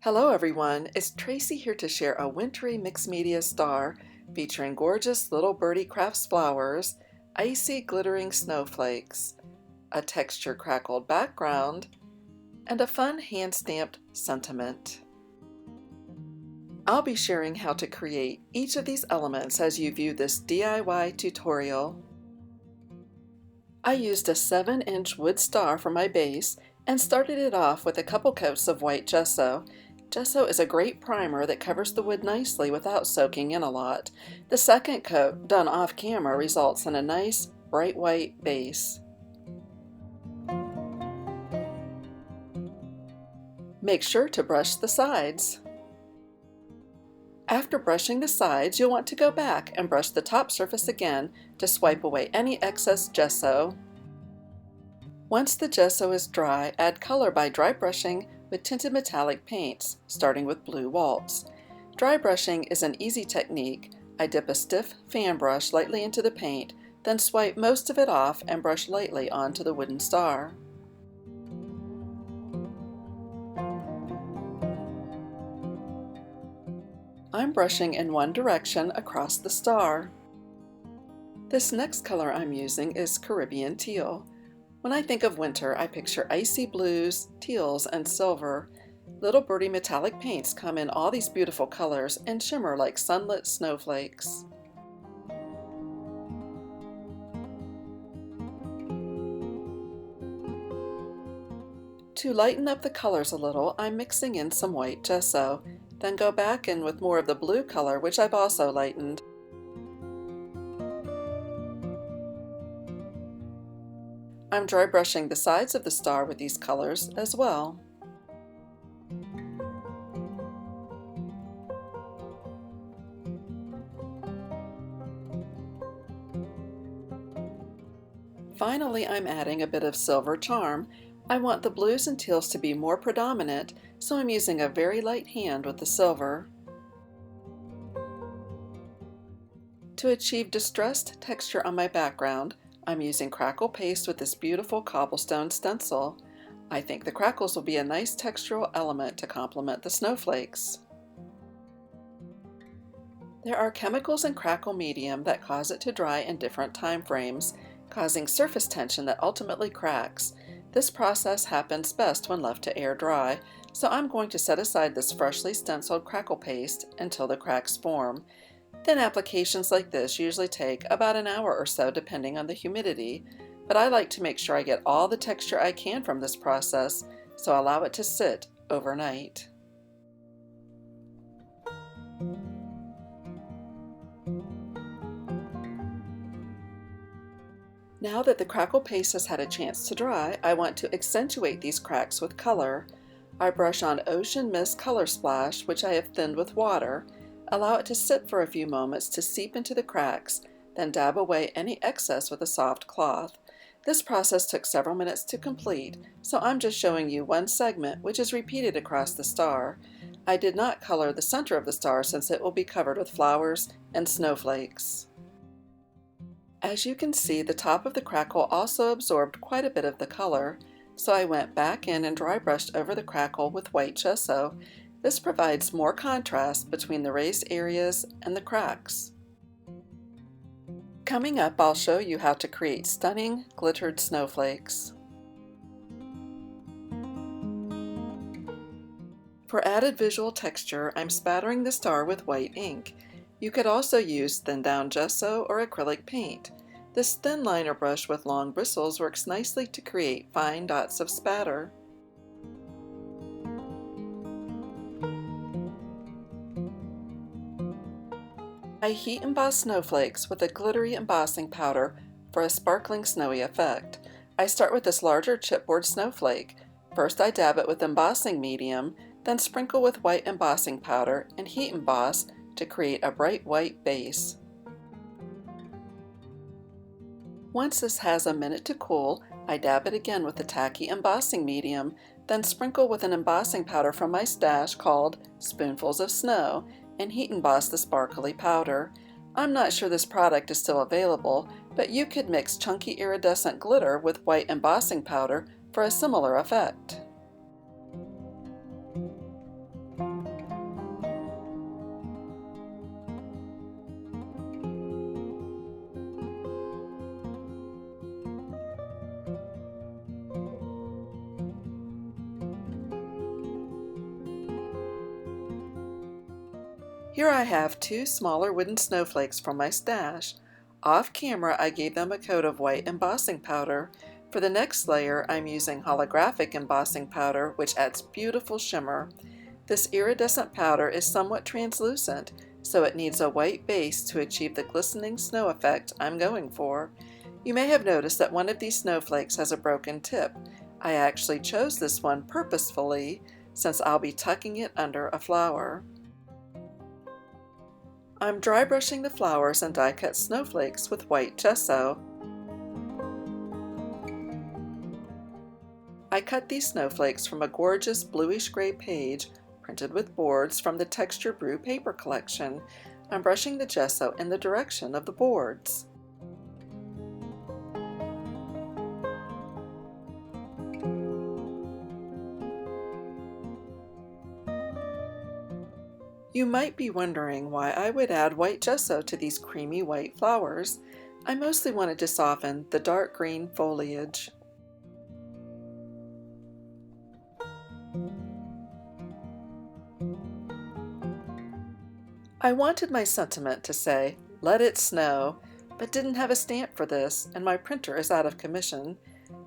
Hello everyone, it's Tracy here to share a Wintry Mixed Media Star featuring gorgeous little Birdie Crafts flowers, icy glittering snowflakes, a texture crackled background, and a fun hand-stamped sentiment. I'll be sharing how to create each of these elements as you view this DIY tutorial. I used a 7-inch wood star for my base and started it off with a couple coats of white gesso. Gesso is a great primer that covers the wood nicely without soaking in a lot. The second coat, done off camera, results in a nice bright white base. Make sure to brush the sides. After brushing the sides, you'll want to go back and brush the top surface again to swipe away any excess gesso. Once the gesso is dry, add color by dry brushing with tinted metallic paints, starting with blue waltz. Dry brushing is an easy technique. I dip a stiff fan brush lightly into the paint, then swipe most of it off and brush lightly onto the wooden star. I'm brushing in one direction across the star. This next color I'm using is Caribbean teal. When I think of winter, I picture icy blues, teals, and silver. Little Birdie metallic paints come in all these beautiful colors and shimmer like sunlit snowflakes. To lighten up the colors a little, I'm mixing in some white gesso, then go back in with more of the blue color, which I've also lightened. I'm dry brushing the sides of the star with these colors as well. Finally, I'm adding a bit of silver charm. I want the blues and teals to be more predominant, so I'm using a very light hand with the silver. To achieve distressed texture on my background, I'm using crackle paste with this beautiful cobblestone stencil. I think the crackles will be a nice textural element to complement the snowflakes. There are chemicals in crackle medium that cause it to dry in different time frames, causing surface tension that ultimately cracks. This process happens best when left to air dry, so I'm going to set aside this freshly stenciled crackle paste until the cracks form. Then applications like this usually take about an hour or so depending on the humidity, but I like to make sure I get all the texture I can from this process, so I allow it to sit overnight. Now that the crackle paste has had a chance to dry, I want to accentuate these cracks with color. I brush on Ocean Mist Color Splash, which I have thinned with water. Allow it to sit for a few moments to seep into the cracks, then dab away any excess with a soft cloth. This process took several minutes to complete, so I'm just showing you one segment, which is repeated across the star. I did not color the center of the star since it will be covered with flowers and snowflakes. As you can see, the top of the crackle also absorbed quite a bit of the color, so I went back in and dry brushed over the crackle with white gesso. This provides more contrast between the raised areas and the cracks. Coming up, I'll show you how to create stunning glittered snowflakes. For added visual texture, I'm spattering the star with white ink. You could also use thin down gesso or acrylic paint. This thin liner brush with long bristles works nicely to create fine dots of spatter. I heat emboss snowflakes with a glittery embossing powder for a sparkling snowy effect. I start with this larger chipboard snowflake. First I dab it with embossing medium, then sprinkle with white embossing powder and heat emboss to create a bright white base. Once this has a minute to cool, I dab it again with the tacky embossing medium, then sprinkle with an embossing powder from my stash called Spoonfuls of Snow, and heat emboss the sparkly powder. I'm not sure this product is still available, but you could mix chunky iridescent glitter with white embossing powder for a similar effect. Here I have two smaller wooden snowflakes from my stash. Off camera, I gave them a coat of white embossing powder. For the next layer, I'm using holographic embossing powder, which adds beautiful shimmer. This iridescent powder is somewhat translucent, so it needs a white base to achieve the glistening snow effect I'm going for. You may have noticed that one of these snowflakes has a broken tip. I actually chose this one purposefully, since I'll be tucking it under a flower. I'm dry brushing the flowers and die-cut snowflakes with white gesso. I cut these snowflakes from a gorgeous bluish-gray page printed with boards from the Texture Brew paper collection. I'm brushing the gesso in the direction of the boards. You might be wondering why I would add white gesso to these creamy white flowers. I mostly wanted to soften the dark green foliage. I wanted my sentiment to say, "Let it snow," but didn't have a stamp for this, and my printer is out of commission,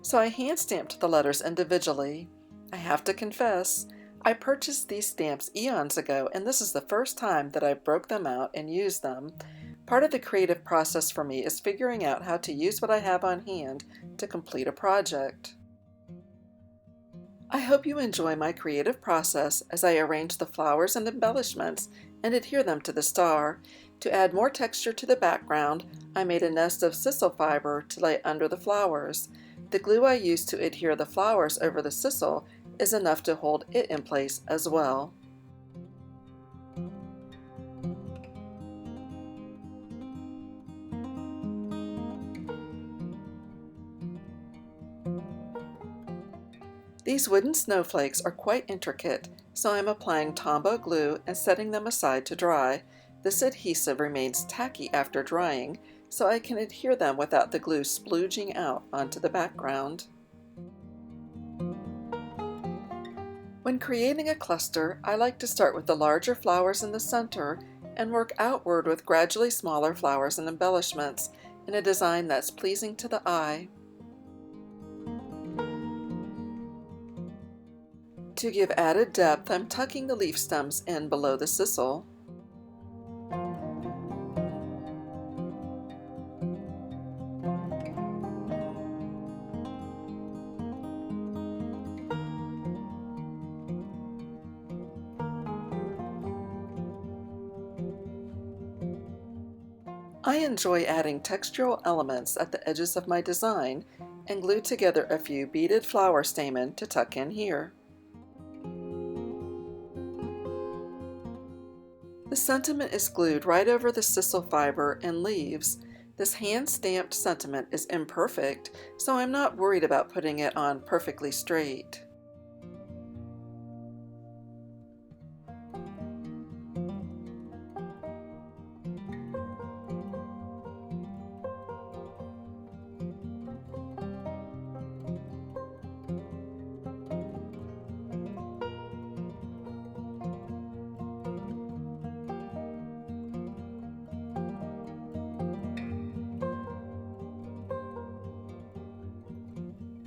so I hand stamped the letters individually. I have to confess, I purchased these stamps eons ago, and this is the first time that I broke them out and used them. Part of the creative process for me is figuring out how to use what I have on hand to complete a project. I hope you enjoy my creative process as I arrange the flowers and embellishments and adhere them to the star. To add more texture to the background, I made a nest of sisal fiber to lay under the flowers. The glue I used to adhere the flowers over the sisal is enough to hold it in place as well. These wooden snowflakes are quite intricate, so I'm applying Tombow glue and setting them aside to dry. This adhesive remains tacky after drying, so I can adhere them without the glue splooging out onto the background. When creating a cluster, I like to start with the larger flowers in the center and work outward with gradually smaller flowers and embellishments in a design that's pleasing to the eye. To give added depth, I'm tucking the leaf stems in below the sisal. I enjoy adding textural elements at the edges of my design and glue together a few beaded flower stamen to tuck in here. The sentiment is glued right over the sisal fiber and leaves. This hand-stamped sentiment is imperfect, so I'm not worried about putting it on perfectly straight.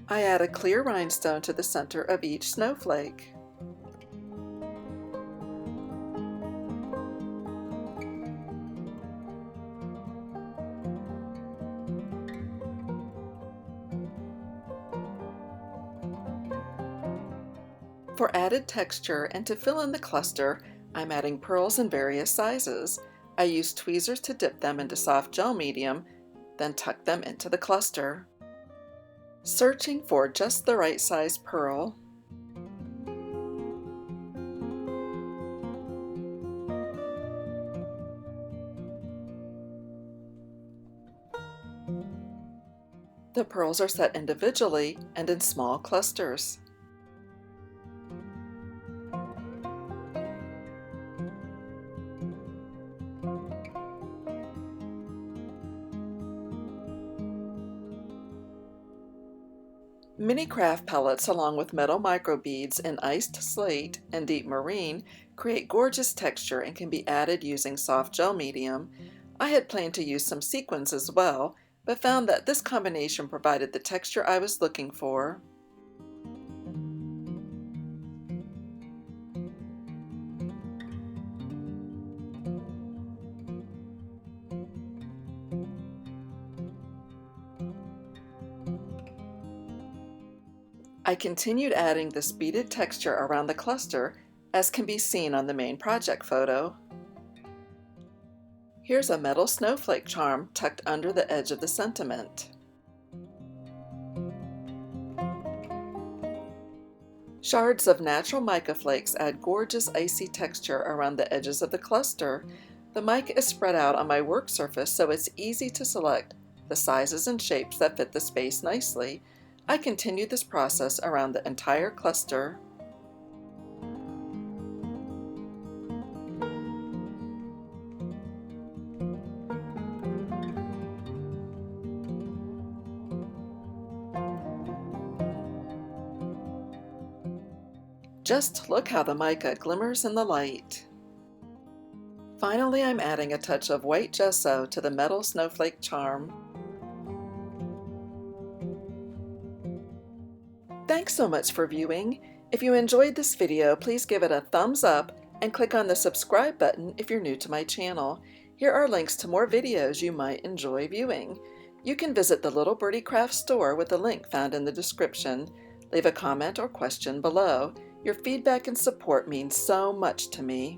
I add a clear rhinestone to the center of each snowflake. For added texture and to fill in the cluster, I'm adding pearls in various sizes. I use tweezers to dip them into soft gel medium, then tuck them into the cluster. Searching for just the right size pearl. The pearls are set individually and in small clusters. Mini craft pellets along with metal microbeads in iced slate and deep marine create gorgeous texture and can be added using soft gel medium. I had planned to use some sequins as well, but found that this combination provided the texture I was looking for. I continued adding this beaded texture around the cluster, as can be seen on the main project photo. Here's a metal snowflake charm tucked under the edge of the sentiment. Shards of natural mica flakes add gorgeous icy texture around the edges of the cluster. The mica is spread out on my work surface so it's easy to select the sizes and shapes that fit the space nicely. I continued this process around the entire cluster. Just look how the mica glimmers in the light. Finally, I'm adding a touch of white gesso to the metal snowflake charm. Thanks so much for viewing. If you enjoyed this video, please give it a thumbs up and click on the subscribe button if you're new to my channel. Here are links to more videos you might enjoy viewing. You can visit the Little Birdie Crafts store with the link found in the description. Leave a comment or question below. Your feedback and support means so much to me.